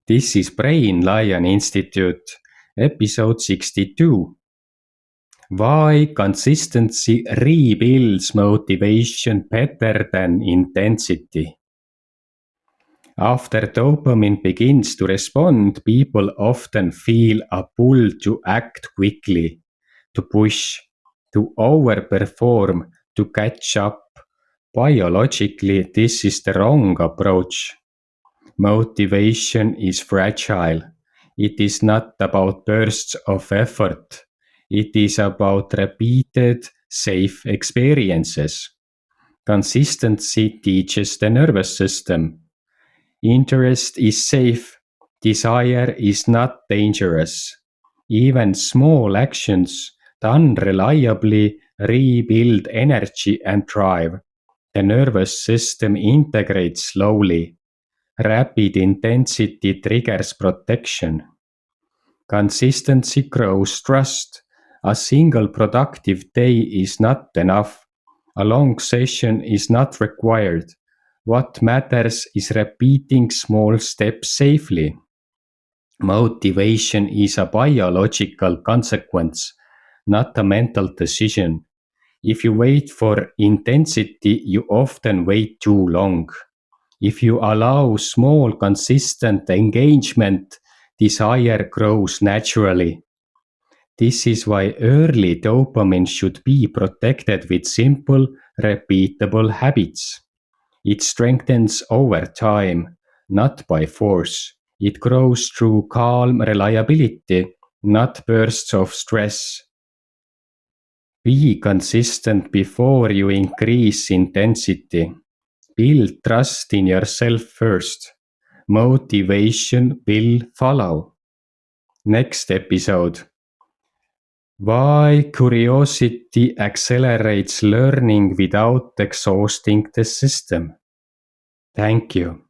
This is Brain Lion Institute, episode 62. Why consistency rebuilds motivation better than intensity. After dopamine begins to respond, people often feel a pull to act quickly, to push, to overperform, to catch up. Biologically, this is the wrong approach. Motivation is fragile. It is not about bursts of effort. It is about repeated, safe experiences. Consistency teaches the nervous system. Interest is safe. Desire is not dangerous. Even small actions done reliably rebuild energy and drive. The nervous system integrates slowly. Rapid intensity triggers protection. Consistency grows trust. A single productive day is not enough. A long session is not required. What matters is repeating small steps safely. Motivation is a biological consequence, not a mental decision. If you wait for intensity, you often wait too long. If you allow small, consistent engagement, desire grows naturally. This is why early dopamine should be protected with simple, repeatable habits. It strengthens over time, not by force. It grows through calm reliability, not bursts of stress. Be consistent before you increase intensity. Build trust in yourself first. Motivation will follow. Next episode. Why curiosity accelerates learning without exhausting the system. Thank you.